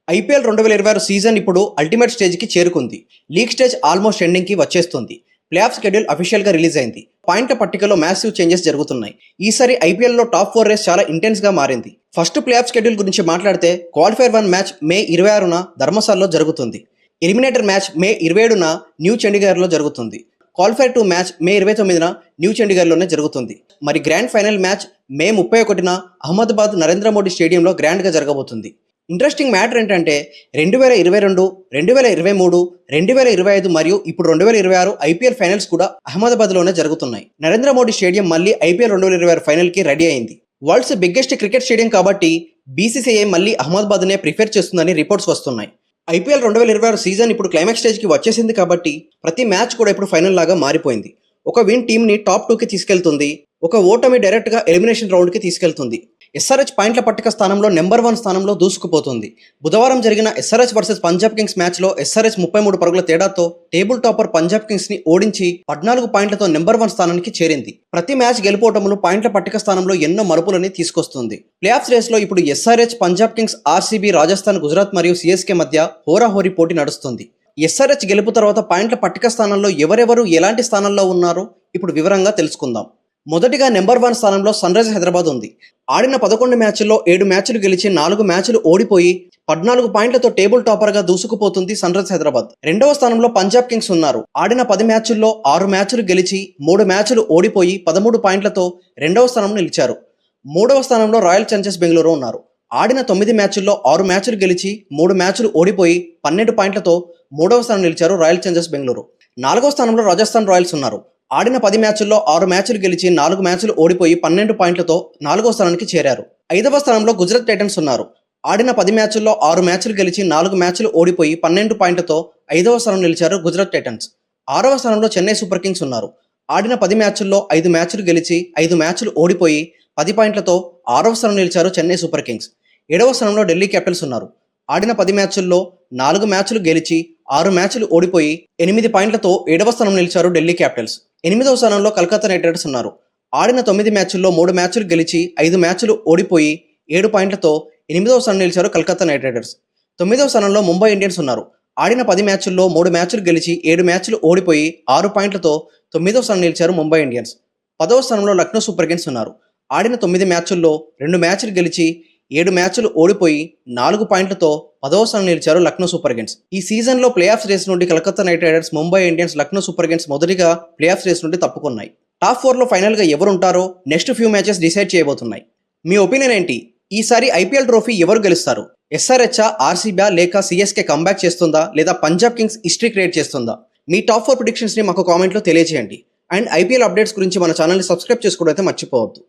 IPL 2026 season ఇప్పుడు ultimate స్టేజ్కి చేరుకుంది. లీగ్ స్టేజ్ ఆల్మోస్ట్ ఎండింగ్కి వచ్చేస్తుంది. ప్లే ఆఫ్ షెడ్యూల్ అఫీషియల్గా రిలీజ్ అయింది. పాయింట్ల పట్టికలో మ్యాసివ్ చేంజెస్ జరుగుతున్నాయి. ఈసారి ఐపీఎల్లో టాప్ 4 రేస్ చాలా ఇంటెన్స్గా మారింది. ఫస్ట్ ప్లే ఆఫ్ షెడ్యూల్ గురించి మాట్లాడితే క్వాలిఫైర్ 1 మ్యాచ్ మే 26న ధర్మశాలలో జరుగుతుంది. ఎలిమినేటర్ మ్యాచ్ మే 27న న్యూ చండీగఢ్లో జరుగుతుంది. క్వాలిఫైర్ 2 మ్యాచ్ మే 29న న్యూ చండీగఢ్లోనే జరుగుతుంది. మరి గ్రాండ్ ఫైనల్ మ్యాచ్ మే 31న అహ్మదాబాద్ నరేంద్ర మోడీ స్టేడియంలో గ్రాండ్గా జరగబోతుంది. ఇంట్రెస్టింగ్ మ్యాటర్ ఏంటంటే 2022, 2023, 2025 మరియు ఇప్పుడు 2026 ఐపీఎల్ ఫైనల్స్ కూడా అహ్మదాబాద్లోనే జరుగుతున్నాయి. నరేంద్ర మోడీ స్టేడియం మళ్ళీ ఐపీఎల్ 2026 ఫైనల్కి రెడీ అయింది. వరల్డ్స్ బిగ్గెస్ట్ క్రికెట్ స్టేడియం కాబట్టి బీసీసీఐ మళ్ళీ అహ్మదాబాద్నే ప్రిఫర్ చేస్తుందని రిపోర్ట్స్ వస్తున్నాయి. ఐపీఎల్ 2026 సీజన్ ఇప్పుడు క్లైమాక్స్ స్టేజ్కి వచ్చేసింది కాబట్టి ప్రతి మ్యాచ్ కూడా ఇప్పుడు ఫైనల్ లాగా మారిపోయింది. ఒక విన్ టీంని టాప్ 2కి తీసుకెళ్తుంది, ఒక ఓటమి డైరెక్ట్గా ఎలిమినేషన్ రౌండ్కి తీసుకెళ్తుంది. ఎస్ఆర్హెచ్ పాయింట్ల పట్టిక స్థానంలో నెంబర్ 1 స్థానంలో దూసుకుపోతుంది. బుధవారం జరిగిన ఎస్ఆర్హెచ్ వర్సెస్ పంజాబ్ కింగ్స్ మ్యాచ్లో ఎస్ఆర్హెచ్ 33 పరుగుల తేడాతో టేబుల్ టాపర్ పంజాబ్ కింగ్స్ని ఓడించి 14 పాయింట్లతో నెంబర్ 1 స్థానానికి చేరింది. ప్రతి మ్యాచ్ గెలుపోవటములు పాయింట్ల పట్టిక స్థానంలో ఎన్నో మలుపులని తీసుకొస్తుంది. ప్లే ఆఫ్స్ రేస్లో ఇప్పుడు SRH, Punjab Kings, RCB, Rajasthan, Gujarat మరియు సిఎస్కే మధ్య హోరాహోరీ పోటీ నడుస్తుంది. ఎస్ఆర్హెచ్ గెలుపు తర్వాత పాయింట్ల పట్టిక స్థానంలో ఎవరెవరు ఎలాంటి స్థానంలో ఉన్నారో ఇప్పుడు వివరంగా తెలుసుకుందాం. మొదటిగా నెంబర్ 1 స్థానంలో సన్ రైజర్స్ హైదరాబాద్ ఉంది. ఆడిన 11 మ్యాచ్ల్లో 7 మ్యాచ్లు గెలిచి 4 మ్యాచ్లు ఓడిపోయి 14 పాయింట్లతో టేబుల్ టాపర్గా దూసుకుపోతుంది సన్ రైజర్స్ హైదరాబాద్. రెండవ స్థానంలో పంజాబ్ కింగ్స్ ఉన్నారు. ఆడిన 10 మ్యాచ్ల్లో 6 మ్యాచ్లు గెలిచి 3 మ్యాచ్లు ఓడిపోయి 13 పాయింట్లతో రెండవ స్థానంలో నిలిచారు. మూడవ స్థానంలో రాయల్ ఛాలెంజర్స్ బెంగళూరు ఉన్నారు. ఆడిన 9 మ్యాచ్ల్లో 6 మ్యాచ్లు గెలిచి 3 మ్యాచ్లు ఓడిపోయి 12 పాయింట్లతో మూడవ స్థానం నిలిచారు రాయల్ ఛాలెంజర్స్ బెంగళూరు. నాలుగవ స్థానంలో రాజస్థాన్ రాయల్స్ ఉన్నారు. ఆడిన 10 మ్యాచ్ల్లో 6 మ్యాచ్లు గెలిచి 4 మ్యాచ్లు ఓడిపోయి 12 పాయింట్లతో 4వ స్థానానికి చేరారు. 5వ స్థానంలో గుజరాత్ టైటన్స్ ఉన్నారు. ఆడిన 10 మ్యాచ్ల్లో 6 మ్యాచ్లు గెలిచి 4 మ్యాచ్లు ఓడిపోయి 12 పాయింట్లతో 5వ స్థానం నిలిచారు గుజరాత్ టైటన్స్. 6వ స్థానంలో చెన్నై సూపర్ కింగ్స్ ఉన్నారు. ఆడిన 10 మ్యాచ్ల్లో 5 మ్యాచ్లు గెలిచి 5 మ్యాచ్లు ఓడిపోయి 10 పాయింట్లతో 6వ స్థానం నిలిచారు చెన్నై సూపర్ కింగ్స్. 7వ స్థానంలో ఢిల్లీ క్యాపిటల్స్ ఉన్నారు. ఆడిన 10 మ్యాచ్ల్లో 4 మ్యాచ్లు గెలిచి 6 మ్యాచ్లు ఓడిపోయి 8 పాయింట్లతో 7వ స్థానం నిలిచారు ఢిల్లీ క్యాపిటల్స్. 8వ స్థానంలో కలకత్తా నైట్ రైడర్స్ ఉన్నారు. ఆడిన 9 మ్యాచ్ల్లో 3 మ్యాచ్లు గెలిచి 5 మ్యాచ్లు ఓడిపోయి 7 పాయింట్లతో 8వ స్థానం నిలిచారు కలకత్తా నైట్ రైడర్స్. 9వ స్థానంలో ముంబై ఇండియన్స్ ఉన్నారు. ఆడిన 10 మ్యాచ్ల్లో 3 మ్యాచ్లు గెలిచి 7 మ్యాచ్లు ఓడిపోయి 6 పాయింట్లతో 9వ స్థానం నిలిచారు ముంబై ఇండియన్స్. 10వ స్థానంలో లక్నో సూపర్ కింగ్స్ ఉన్నారు. ఆడిన 9 మ్యాచ్ల్లో 2 మ్యాచ్లు గెలిచి 7 మ్యాచ్లు ఓడిపోయి 4 పాయింట్లతో 10వ స్థానం నిలిచారు లక్నో సూపర్ కింగ్స్. ఈ సీజన్లో ప్లే ఆఫ్స్ రేస్ నుండి Calcutta night riders, Mumbai Indians, Lucknow super Kings మొదటిగా ప్లే ఆఫ్స్ రేస్ నుండి తప్పుకున్నాయి. టాప్ 4లో ఫైనల్గా ఎవరుంటారో నెక్స్ట్ ఫ్యూ మ్యాచెస్ డిసైడ్ చేయబోతున్నాయి. మీ ఒపీనియన్ ఏంటి? ఈసారి ఐపీఎల్ ట్రోఫీ ఎవరు గెలుస్తారు? ఎస్ఆర్హెచ్, ఆర్సీబీ లేక సిఎస్కే కంబ్యాక్ చేస్తుందా లేదా పంజాబ్ కింగ్స్ హిస్టరీ క్రియేట్ చేస్తుందా? మీ టాప్ 4 ప్రిడిక్షన్స్ని మాకు కామెంట్లో తెలియజేయండి. అండ్ ఐపీఎల్ అప్డేట్స్ గురించి మన ఛానల్ని సబ్స్క్రైబ్ చేసుకోవడం అయితే మర్చిపోవద్దు.